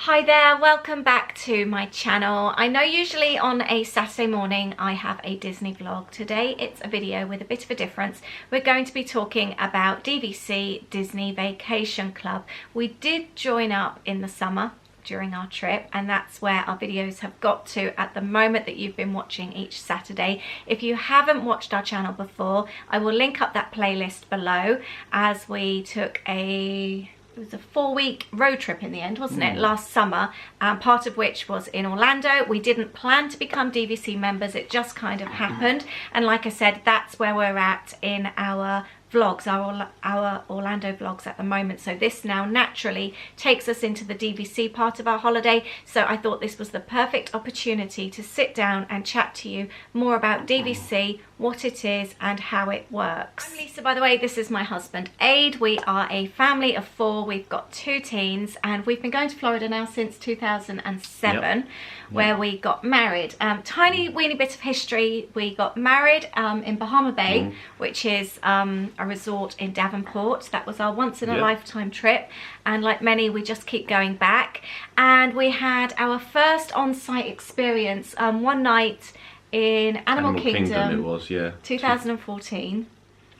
Hi there, welcome back to my channel. I know usually on a Saturday morning I have a Disney vlog. Today it's a video with a bit of a difference. We're going to be talking about DVC, Disney Vacation Club. We did join up in the summer during our trip, and that's where our videos have got to at the moment that you've been watching each Saturday. If you haven't watched our channel before, I will link up that playlist below, as we took it was a 4-week road trip in the end, wasn't it, last summer, part of which was in Orlando. We didn't plan to become DVC members, it just kind of happened, and like I said, that's where we're at in our vlogs, our Orlando vlogs at the moment. So this now naturally takes us into the DVC part of our holiday, so I thought this was the perfect opportunity to sit down and chat to you more about DVC, what it is and how it works. I'm Lisa, by the way. This is my husband Ade. We are a family of 4. We've got 2 teens and we've been going to Florida now since 2007. Where we got married. Tiny weeny bit of history: we got married in Bahama Bay, which is a resort in Davenport. That was our once in a lifetime trip, and like many, we just keep going back. And we had our first on-site experience one night in Animal Kingdom. It was, 2014.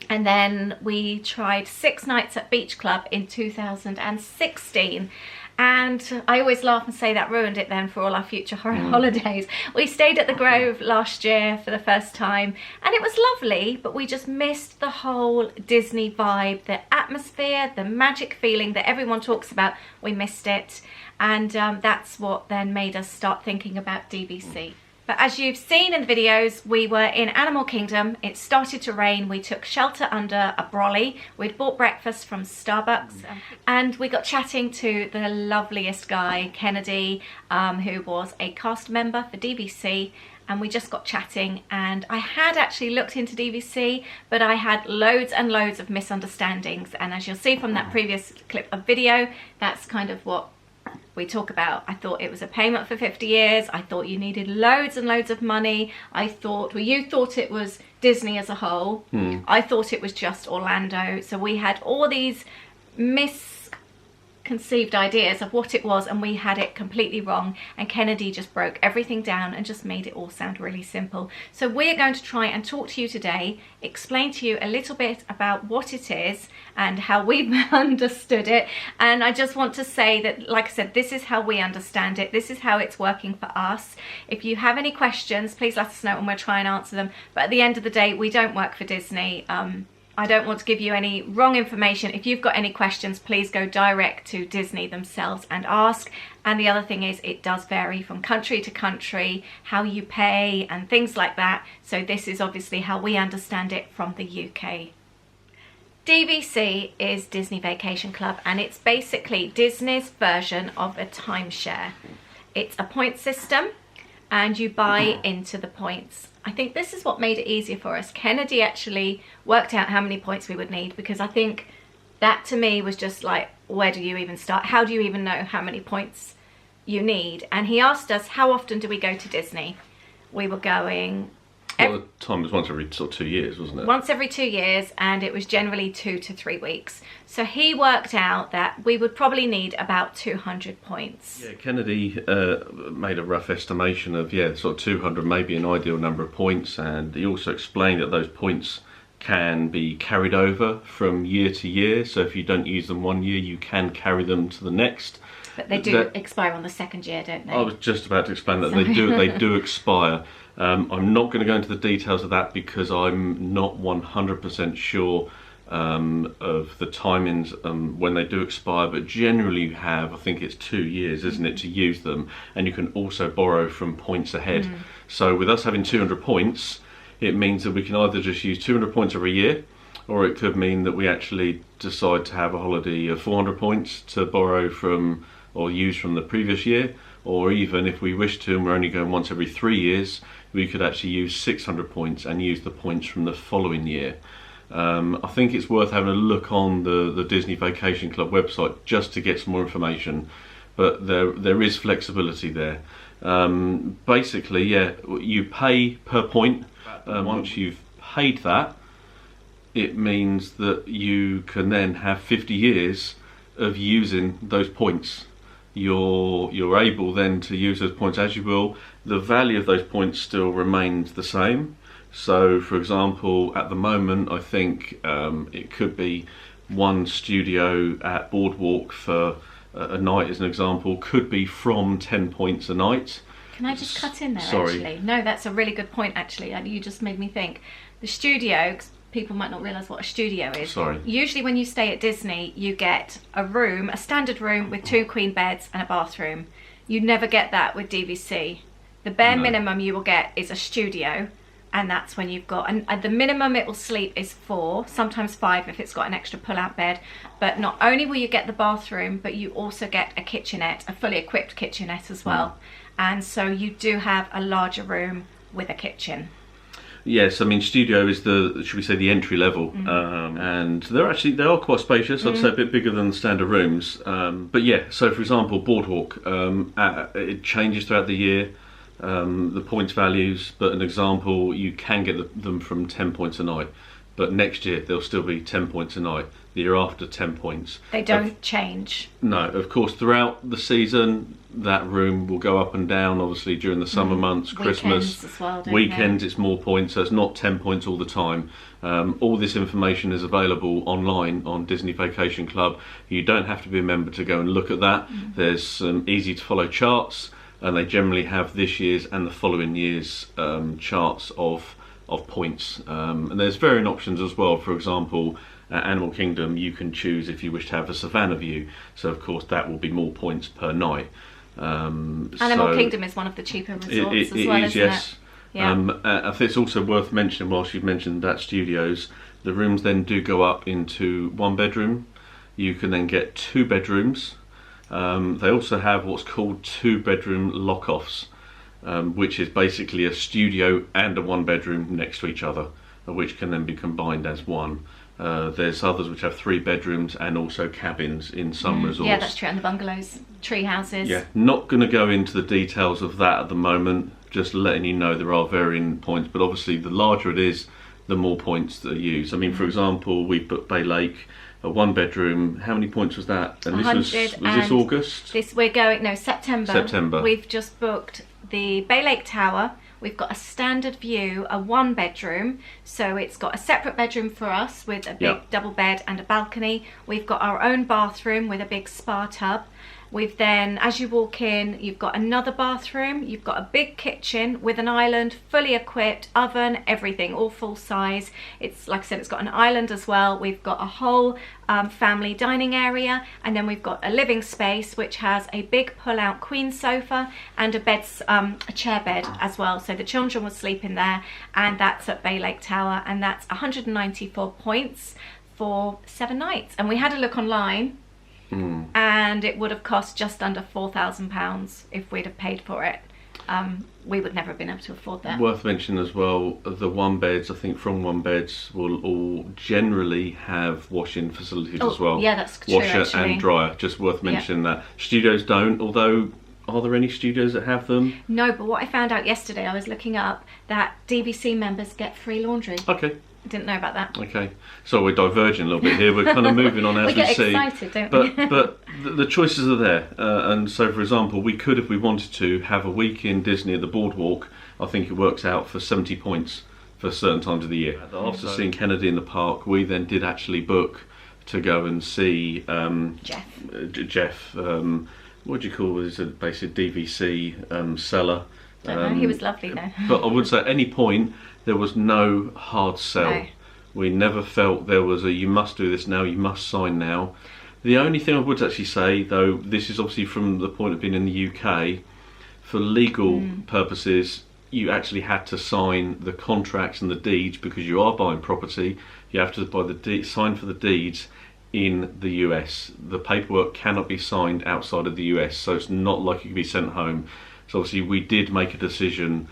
And then we tried 6 nights at Beach Club in 2016. And I always laugh and say that ruined it then for all our future holidays. We stayed at the Grove last year for the first time, and it was lovely, but we just missed the whole Disney vibe, the atmosphere, the magic feeling that everyone talks about. We missed it, and that's what then made us start thinking about DVC. But as you've seen in the videos, we were in Animal Kingdom. It started to rain. We took shelter under a brolly. We'd bought breakfast from Starbucks, and we got chatting to the loveliest guy, Kennedy, who was a cast member for DVC. And we just got chatting, and I had actually looked into DVC, but I had loads and loads of misunderstandings. And as you'll see from that previous clip of video, that's kind of what we talk about. I thought it was a payment for 50 years. I thought you needed loads and loads of money. I thought, well, you thought it was Disney as a whole. I thought it was just Orlando. So we had all these misconceived ideas of what it was, and we had it completely wrong. And Kennedy just broke everything down and just made it all sound really simple. So we're going to try and talk to you today, explain to you a little bit about what it is and how we've understood it. And I just want to say that, like I said, this is how we understand it. This is how it's working for us. If you have any questions, please let us know and we'll try and answer them. But at the end of the day, we don't work for Disney. I don't want to give you any wrong information. If you've got any questions, please go direct to Disney themselves and ask. And the other thing is, it does vary from country to country, how you pay and things like that. So this is obviously how we understand it from the UK. DVC is Disney Vacation Club, and it's basically Disney's version of a timeshare. It's a point system, and you buy into the points. I think this is what made it easier for us. Kennedy actually worked out how many points we would need, because I think that to me was just like, where do you even start? How do you even know how many points you need? And he asked us, how often do we go to Disney? We were going... Well, the time was once every sort of 2 years, wasn't it? Once every 2 years, and it was generally 2 to 3 weeks. So he worked out that we would probably need about 200 points. Yeah, Kennedy made a rough estimation of, sort of 200, maybe an ideal number of points, and he also explained that those points can be carried over from year to year. So if you don't use them one year, you can carry them to the next. But they do expire on the 2nd year, don't they? I was just about to explain that. They do expire. I'm not going to go into the details of that because I'm not 100% sure of the timings when they do expire, but generally you have, I think it's 2 years, isn't it, to use them, and you can also borrow from points ahead. So with us having 200 points, it means that we can either just use 200 points every year, or it could mean that we actually decide to have a holiday of 400 points to borrow from or use from the previous year, or even if we wish to and we're only going once every 3 years, we could actually use 600 points and use the points from the following year. I think it's worth having a look on the Disney Vacation Club website just to get some more information, but there is flexibility there. Basically, you pay per point. Once you've paid that, it means that you can then have 50 years of using those points. you're able then to use those points as you will. The value of those points still remains the same. So, for example, at the moment, I think it could be one studio at Boardwalk for a night, as an example, could be from 10 points a night. Can I just cut in there? Sorry. Actually, no, that's a really good point. Actually, you just made me think. The studio. People might not realise what a studio is. Sorry. Usually when you stay at Disney, you get a room, a standard room with 2 queen beds and a bathroom. You never get that with DVC. The bare minimum you will get is a studio, and that's when you've got, and the minimum it will sleep is 4, sometimes 5 if it's got an extra pull-out bed. But not only will you get the bathroom, but you also get a kitchenette, a fully equipped kitchenette as well. And so you do have a larger room with a kitchen. Yes, I mean, studio is should we say, the entry level, and they are quite spacious. I'd say a bit bigger than the standard rooms. But yeah, so for example, Boardwalk, it changes throughout the year, the points values. But an example, you can get them from 10 points a night, but next year they'll still be 10 points a night. The year after, 10 points. They don't change. No, of course, throughout the season, that room will go up and down, obviously, during the summer months, Christmas. As well, weekends, it's more points, so it's not 10 points all the time. All this information is available online on Disney Vacation Club. You don't have to be a member to go and look at that. There's some easy to follow charts, and they generally have this year's and the following year's charts of points. And there's varying options as well. For example, at Animal Kingdom, you can choose if you wish to have a savannah view, so of course that will be more points per night. Animal Kingdom is one of the cheaper resorts as well, isn't yes. it? Yeah. I think it's also worth mentioning, whilst you've mentioned that studios, the rooms then do go up into 1 bedroom. You can then get 2 bedrooms. They also have what's called 2 bedroom lock-offs, which is basically a studio and a 1 bedroom next to each other, which can then be combined as one. There's others which have 3 bedrooms and also cabins in some resorts. Yeah, that's true. And the bungalows, tree houses. Yeah, not going to go into the details of that at the moment. Just letting you know there are varying points, but obviously the larger it is, the more points that are used. I mean, for example, we put Bay Lake, a 1 bedroom. How many points was that? And this was this August? September. We've just booked the Bay Lake Tower. We've got a standard view, a 1 bedroom, so it's got a separate bedroom for us with a big double bed and a balcony. We've got our own bathroom with a big spa tub. We've then, as you walk in, you've got another bathroom, you've got a big kitchen with an island, fully equipped, oven, everything, all full size. It's, like I said, it's got an island as well. We've got a whole family dining area, and then we've got a living space which has a big pull-out queen sofa and a chair bed as well. So the children will sleep in there, and that's at Bay Lake Tower, and that's 194 points for 7 nights. And we had a look online, and it would have cost just under £4,000 if we'd have paid for it. We would never have been able to afford that. Worth mentioning as well, the 1 beds, I think from 1 beds will all generally have washing facilities as well. Yeah, that's true. Washer actually. and dryer, just worth mentioning that. Studios don't, although are there any studios that have them? No, but what I found out yesterday, I was looking up that DVC members get free laundry. Okay. Didn't know about that. Okay, so we're diverging a little bit here. We're kind of moving on as we get see. Excited, don't we? But the choices are there, and so for example, we could, if we wanted to, have a week in Disney at the Boardwalk. I think it works out for 70 points for certain times of the year. After seeing Kennedy in the park, we then did actually book to go and see Jeff. What do you call it? It's a basic DVC seller. Don't know. He was lovely though. But I would say at any point there was no hard sell. No. We never felt there was a you must do this now, you must sign now. The only thing I would actually say, though, this is obviously from the point of being in the UK, for legal purposes, you actually had to sign the contracts and the deeds because you are buying property. You have to buy sign for the deeds in the US. The paperwork cannot be signed outside of the US, so it's not like you can be sent home. So obviously we did make a decision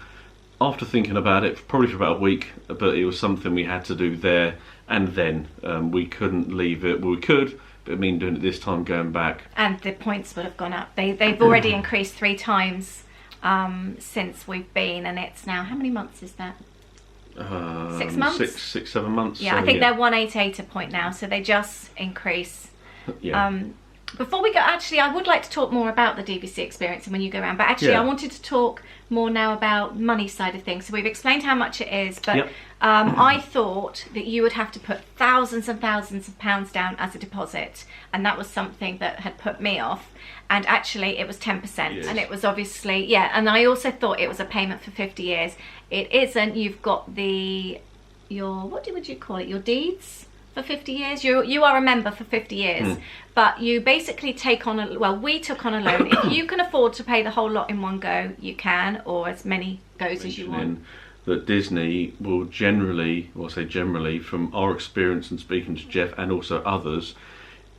after thinking about it, probably for about a week, but it was something we had to do there and then. We couldn't leave it. Well, we could, but I mean doing it this time, going back. And the points would have gone up. They've already increased 3 times since we've been, and it's now, how many months is that? 6 months? 7 months. Yeah, so, I think they're 188 a point now, so they just increase. Yeah. Before we go, actually, I would like to talk more about the DVC experience and when you go around, but actually I wanted to talk more now about money side of things. So we've explained how much it is, but I thought that you would have to put thousands and thousands of pounds down as a deposit, and that was something that had put me off. And actually it was 10%, and it was obviously, and I also thought it was a payment for 50 years. It isn't. You've got your, what would you call it, your deeds for 50 years. You are a member for 50 years, but you basically take on we took on a loan. If you can afford to pay the whole lot in one go, you can, or as many goes as you want. That Disney will generally, well, I say generally, from our experience and speaking to Jeff and also others,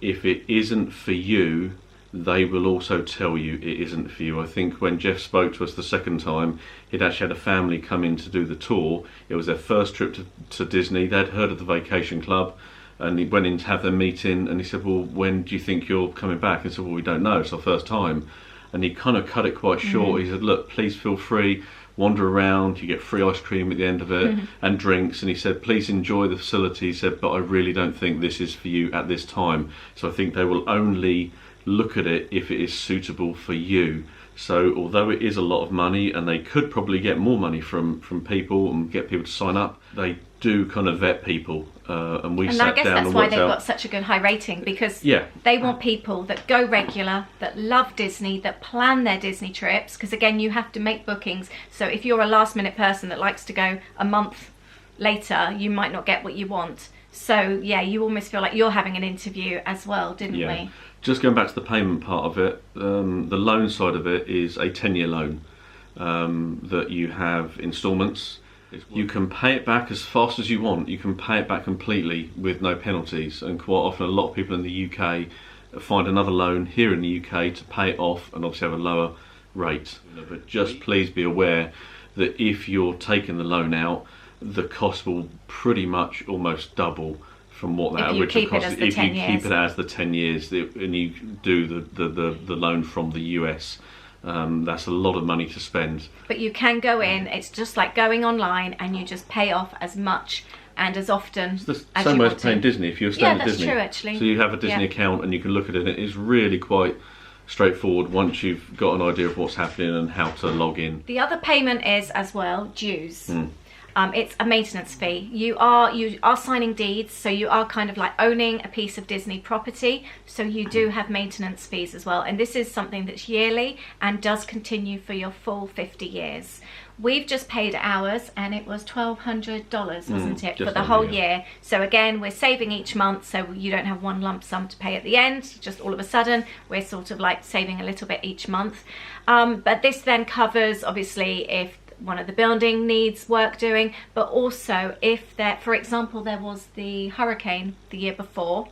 if it isn't for you, they will also tell you it isn't for you. I think when Jeff spoke to us the second time, he'd actually had a family come in to do the tour. It was their first trip to Disney. They'd heard of the Vacation Club, and he went in to have their meeting, and he said, well, when do you think you're coming back? And said, well, we don't know, it's our first time. And he kind of cut it quite short. He said, look, please feel free, wander around, you get free ice cream at the end of it, and drinks. And he said, please enjoy the facility. He said, but I really don't think this is for you at this time. So I think they will only look at it if it is suitable for you. So although it is a lot of money, and they could probably get more money from people and get people to sign up, they do kind of vet people, and we sat down and worked out. And I guess that's why they've got such a good high rating, because they want people that go regular, that love Disney, that plan their Disney trips, because again, you have to make bookings. So if you're a last minute person that likes to go a month later, you might not get what you want. So you almost feel like you're having an interview as well, didn't we? Just going back to the payment part of it, the loan side of it is a 10-year loan that you have instalments. You can pay it back as fast as you want. You can pay it back completely with no penalties, and quite often a lot of people in the UK find another loan here in the UK to pay it off and obviously have a lower rate. But just please be aware that if you're taking the loan out, the cost will pretty much almost double from what that original cost is. If you keep it as the 10 years and you do the loan from the US, that's a lot of money to spend. But you can go in, it's just like going online, and you just pay off as much and as often as you want. It's the same way as paying Disney if you're staying at Disney. Yeah, that's true actually. So you have a Disney account and you can look at it, and it is really quite straightforward once you've got an idea of what's happening and how to log in. The other payment is as well dues. It's a maintenance fee. You are signing deeds, so you are kind of like owning a piece of Disney property, so you do have maintenance fees as well, and this is something that's yearly and does continue for your full 50 years. We've just paid ours, and it was $1,200, wasn't it, for the whole year. So again, we're saving each month, so you don't have one lump sum to pay at the end. Just all of a sudden, we're sort of like saving a little bit each month. But this then covers, obviously, if one of the building needs work doing, but also if there, for example, there was the hurricane the year before,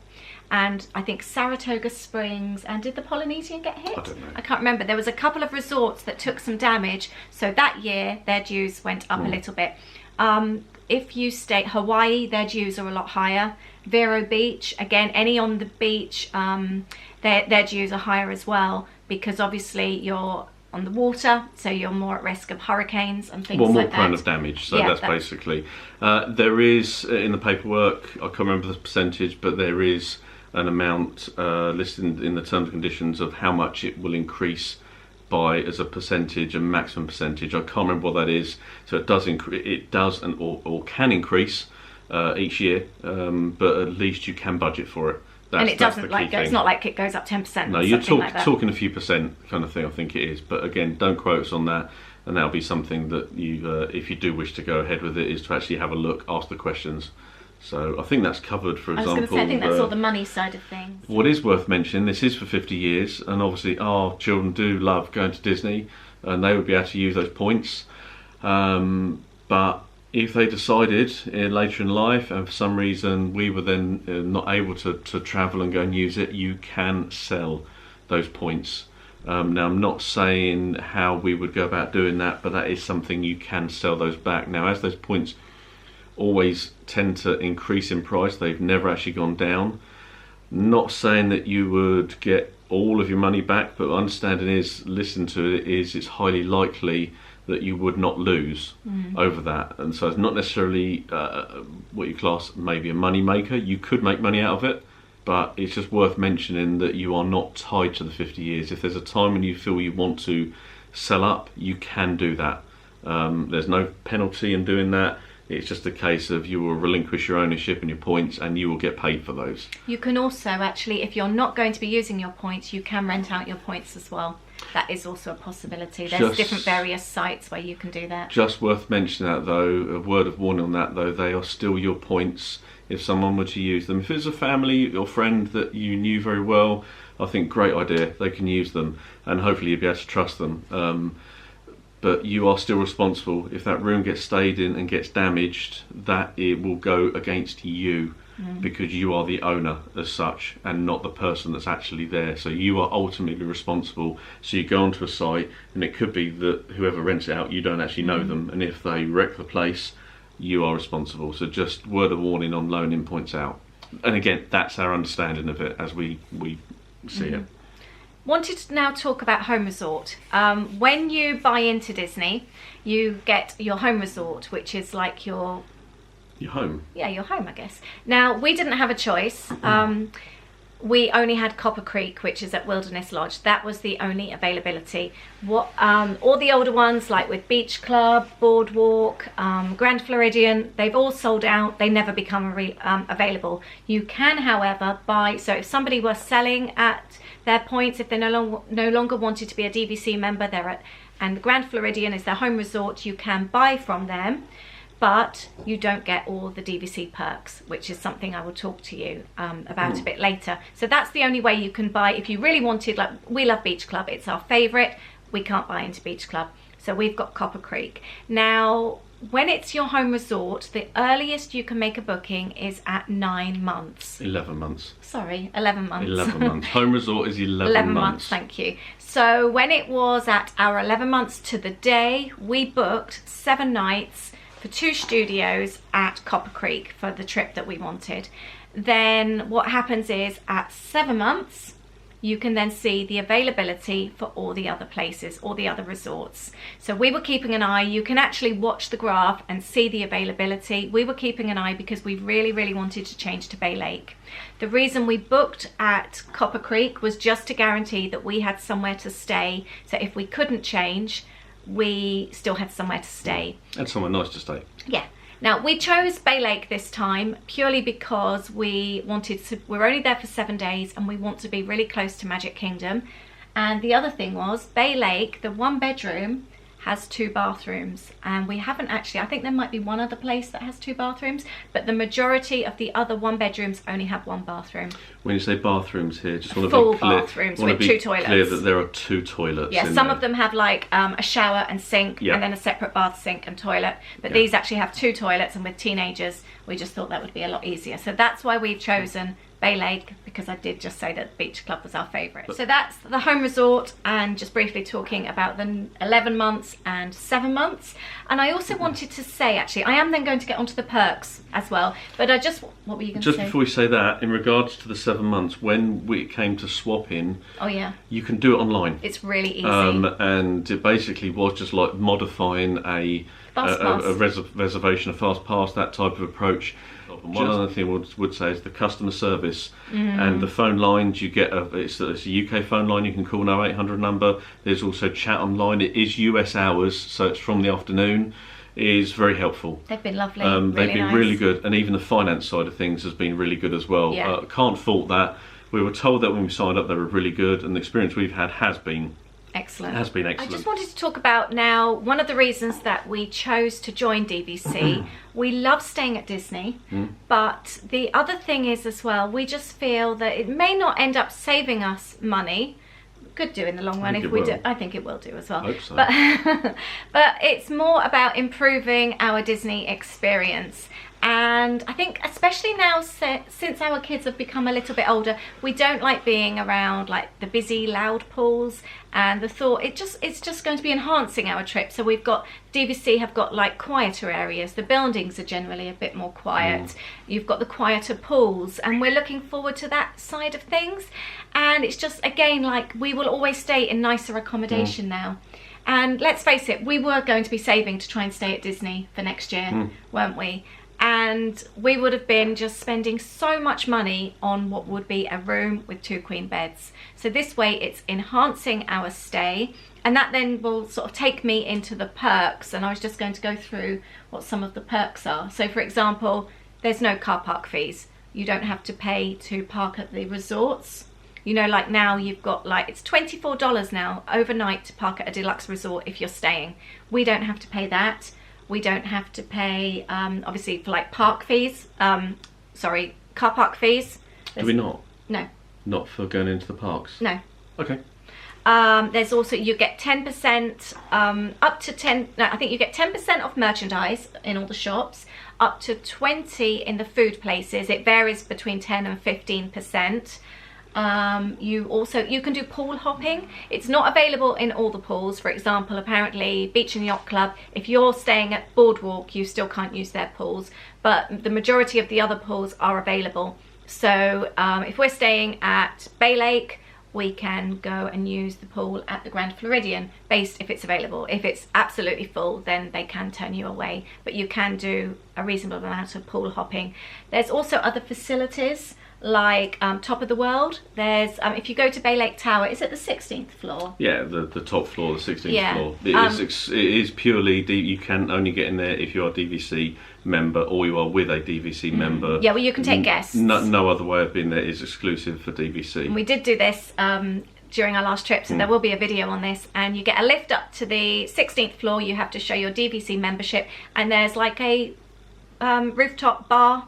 and I think Saratoga Springs, and did the Polynesian get hit? I don't know. I can't remember. There was a couple of resorts that took some damage, so that year their dues went up a little bit. If you stay Hawaii, their dues are a lot higher. Vero Beach, again, any on the beach, their dues are higher as well, because obviously you're on the water, so you're more at risk of hurricanes and things like that. More prone of damage, so that's basically. There is, in the paperwork, I can't remember the percentage, but there is an amount listed in the terms and conditions of how much it will increase by as a percentage, a maximum percentage. I can't remember what that is, so it does or can increase each year, but at least you can budget for it. And it doesn't it's not like it goes up 10%. No, you're talking a few percent kind of thing, I think it is. But again, don't quote us on that. And that'll be something that you, if you do wish to go ahead with it, is to actually have a look, ask the questions. So I think that's covered, for example. I was going to say, I think that's all the money side of things. What is worth mentioning, this is for 50 years. And obviously our children do love going to Disney, and they would be able to use those points. But if they decided later in life, and for some reason we were then not able to travel and go and use it, you can sell those points. Now, I'm not saying how we would go about doing that, but that is something you can sell those back. Now, as those points always tend to increase in price, they've never actually gone down. Not saying that you would get all of your money back, but understanding is, listen to it, is it's highly likely that you would not lose over that. And so it's not necessarily what you class maybe a money maker. You could make money out of it, but it's just worth mentioning that you are not tied to the 50 years. If there's a time when you feel you want to sell up, you can do that. There's no penalty in doing that. It's just a case of you will relinquish your ownership and your points, and you will get paid for those. You can also actually, if you're not going to be using your points, you can rent out your points as well. That is also a possibility. There's different various sites where you can do that. Just worth mentioning that though, a word of warning on that though, they are still your points if someone were to use them. If it's a family or friend that you knew very well, I think great idea, they can use them, and hopefully you'll be able to trust them. But you are still responsible. If that room gets stayed in and gets damaged, that it will go against you, because you are the owner as such and not the person that's actually there. So you are ultimately responsible. So you go onto a site and it could be that whoever rents it out, you don't actually know them, and if they wreck the place, you are responsible. So just word of warning on loaning points out. And again, that's our understanding of it as we see it. Wanted to now talk about home resort. When you buy into Disney, you get your home resort, which is like your home. Yeah, your home, I guess. Now, we didn't have a choice. We only had Copper Creek, which is at Wilderness Lodge. That was the only availability. All the older ones, like with Beach Club, Boardwalk, Grand Floridian, they've all sold out. They never become available. You can, however, buy. So if somebody was selling at their points, if they no longer wanted to be a DVC member, and Grand Floridian is their home resort, you can buy from them, but you don't get all the DVC perks, which is something I will talk to you about a bit later. So that's the only way you can buy. If you really wanted, like we love Beach Club, it's our favorite. We can't buy into Beach Club, so we've got Copper Creek. Now, when it's your home resort, the earliest you can make a booking is at 9 months. 11 months. Sorry, 11 months. 11 months. Home resort is 11 months. Thank you. So when it was at our 11 months to the day, we booked 7 nights for 2 studios at Copper Creek for the trip that we wanted. Then what happens is at 7 months, you can then see the availability for all the other places, all the other resorts. So we were keeping an eye. You can actually watch the graph and see the availability. We were keeping an eye because we really, really wanted to change to Bay Lake. The reason we booked at Copper Creek was just to guarantee that we had somewhere to stay. So if we couldn't change, we still had somewhere to stay. And somewhere nice to stay. Yeah. Now, we chose Bay Lake this time purely because we're only there for 7 days and we want to be really close to Magic Kingdom. And the other thing was, Bay Lake, the 1 bedroom, has 2 bathrooms, and we haven't actually, I think there might be one other place that has 2 bathrooms, but the majority of the other 1 bedrooms only have 1 bathroom. When you say bathrooms here, just want to full be clear, bathrooms with 2 toilets. Clear that there are 2 toilets. Yeah, some of them have like a shower and sink, and then a separate bath, sink and toilet, but these actually have 2 toilets, and with teenagers we just thought that would be a lot easier. So that's why we've chosen Bay Lake, because I did just say that Beach Club was our favourite. So that's the home resort, and just briefly talking about the 11 months and 7 months. And I also wanted to say, actually, I am then going to get onto the perks as well, but what were you going to say? Just before we say that, in regards to the 7 months, when we came to swapping, you can do it online. It's really easy. And it basically was just like modifying a reservation, a fast pass, that type of approach. One other thing I would say is the customer service and the phone lines. You get it's a UK phone line you can call, an 0800 number. There's also chat online. It is US hours, so it's from the afternoon. It is very helpful. They've been lovely. They've been really good, and even the finance side of things has been really good as well. Can't fault that. We were told that when we signed up they were really good, and the experience we've had has been excellent. It has been excellent. I just wanted to talk about now one of the reasons that we chose to join DVC. We love staying at Disney, but the other thing is as well, we just feel that it may not end up saving us money. Could do in the long run if we do. I think it will do as well. I hope so. But it's more about improving our Disney experience. And I think especially now, since our kids have become a little bit older, we don't like being around like the busy, loud pools, and the thought it's just going to be enhancing our trip. So we've got DVC have got like quieter areas. The buildings are generally a bit more quiet. You've got the quieter pools, and we're looking forward to that side of things. And it's just, again, like we will always stay in nicer accommodation now. And let's face it, we were going to be saving to try and stay at Disney for next year, weren't we? and we would have been just spending so much money on what would be a room with 2 queen beds. So this way it's enhancing our stay, and that then will sort of take me into the perks, and I was just going to go through what some of the perks are. So for example, there's no car park fees. You don't have to pay to park at the resorts. You know, like now you've got like, it's $24 now overnight to park at a deluxe resort if you're staying. We don't have to pay that. We don't have to pay, obviously, for like park fees. Sorry, car park fees. Do we not? No. Not for going into the parks? No. Okay. There's also, you get 10%, up to 10, no, I think you get 10% off merchandise in all the shops, up to 20 in the food places. It varies between 10 and 15%. You can do pool hopping. It's not available in all the pools. For example, apparently Beach and Yacht Club, if you're staying at Boardwalk, you still can't use their pools, but the majority of the other pools are available. So if we're staying at Bay Lake, we can go and use the pool at the Grand Floridian, based if it's available. If it's absolutely full, then they can turn you away, but you can do a reasonable amount of pool hopping. There's also other facilities like Top of the World. There's if you go to Bay Lake Tower, is it the 16th floor? Yeah, the top floor, the 16th floor. It is purely, you can only get in there if you are a DVC member or you are with a DVC member. Yeah, well, you can take guests. No other way of being there is exclusive for DVC. And we did do this during our last trip, so there will be a video on this, and you get a lift up to the 16th floor. You have to show your DVC membership, and there's like a rooftop bar.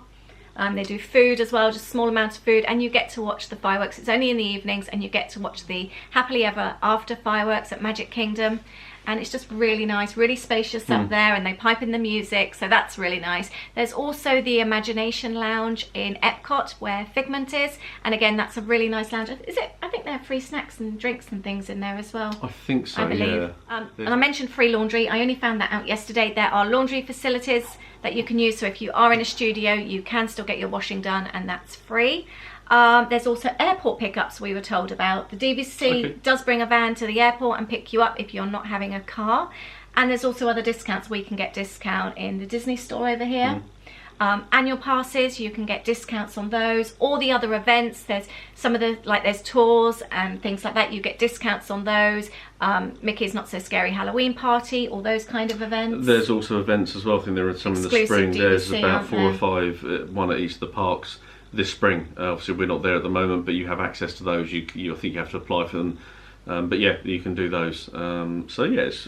They do food as well, just a small amount of food, and you get to watch the fireworks. It's only in the evenings, and you get to watch the Happily Ever After fireworks at Magic Kingdom, and it's just really nice, really spacious up there, and they pipe in the music, so that's really nice. There's also the Imagination Lounge in Epcot where Figment is, and again, that's a really nice lounge. Is it? I think they have free snacks and drinks and things in there as well. I think so, I believe. Yeah. And I mentioned free laundry. I only found that out yesterday. There are laundry facilities that you can use, so if you are in a studio, you can still get your washing done, and that's free. There's also airport pickups we were told about. The DVC does bring a van to the airport and pick you up if you're not having a car. And there's also other discounts. We can get discount in the Disney store over here. Annual passes, you can get discounts on those. All the other events, there's some of the, like there's tours and things like that, you get discounts on those. Mickey's Not So Scary Halloween Party, all those kind of events. There's also events as well. I think there are some in the spring. There's about 4 or 5, one at each of the parks this spring. Obviously we're not there at the moment, but you have access to those. I think you have to apply for them, but yeah, you can do those. So yeah, it's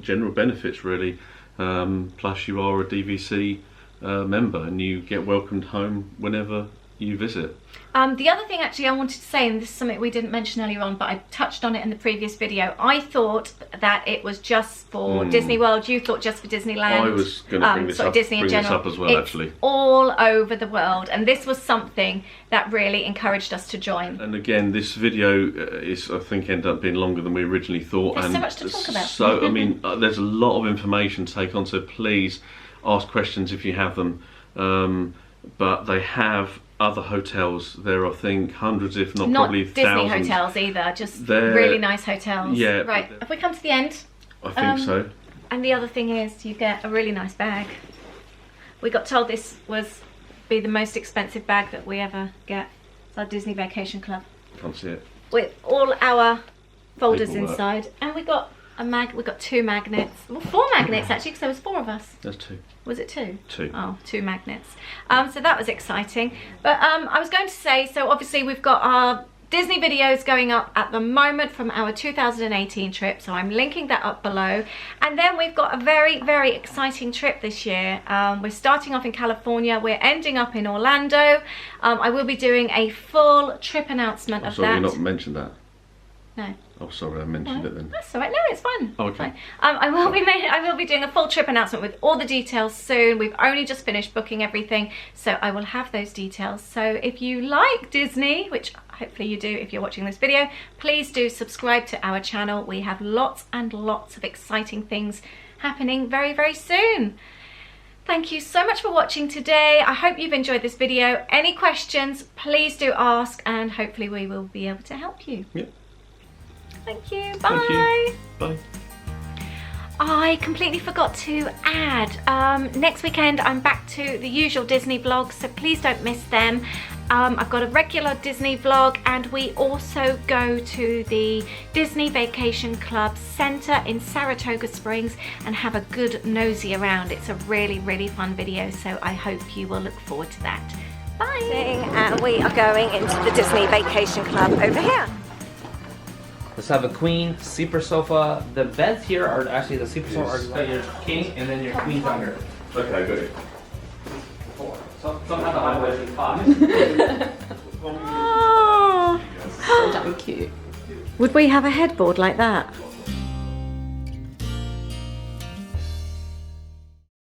general benefits really. Plus you are a DVC member, and you get welcomed home whenever you visit. The other thing actually I wanted to say, and this is something we didn't mention earlier on, but I touched on it in the previous video. I thought that it was just for Disney World. You thought just for Disneyland. I was going to bring this up, Disney in general. Up as well, it's actually. All over the world, and this was something that really encouraged us to join. And again, this video is, I think, ended up being longer than we originally thought. There's and so much to talk about. So, I mean, there's a lot of information to take on, so please ask questions if you have them. But they have other hotels. There are, I think, hundreds, if not probably Disney thousands. hotels either, just really nice hotels. Yeah. Right, have we come to the end? I think so. And the other thing is, you get a really nice bag. We got told this was be the most expensive bag that we ever get. It's our Disney Vacation Club. Can't see it. With all our folders Paperwork. Inside, and we got we got 2 magnets. Well, 4 magnets actually, because there was 4 of us. There's 2. Was it 2? 2. Oh, 2 magnets. So that was exciting. But I was going to say, so obviously we've got our Disney videos going up at the moment from our 2018 trip, so I'm linking that up below. And then we've got a very, very exciting trip this year. We're starting off in California, we're ending up in Orlando. I will be doing a full trip announcement of that. Sorry, you not mentioned that. No. Oh, sorry, I mentioned it then. That's all right. No, it's fine. Oh, okay. Fine. I will be doing a full trip announcement with all the details soon. We've only just finished booking everything, so I will have those details. So if you like Disney, which hopefully you do if you're watching this video, please do subscribe to our channel. We have lots and lots of exciting things happening very, very soon. Thank you so much for watching today. I hope you've enjoyed this video. Any questions, please do ask, and hopefully we will be able to help you. Yeah. Thank you. Bye. Thank you. Bye. I completely forgot to add, next weekend I'm back to the usual Disney vlogs, so please don't miss them. I've got a regular Disney vlog, and we also go to the Disney Vacation Club Centre in Saratoga Springs and have a good nosy around. It's a really, really fun video, so I hope you will look forward to that. Bye! And we are going into the Disney Vacation Club over here. Let's have a queen, sleeper sofa. The beds here are actually the sleeper sofa are your king and then your queen's under. Okay, got it. Some have the highway 5. Oh, So cute. would we have a headboard like that?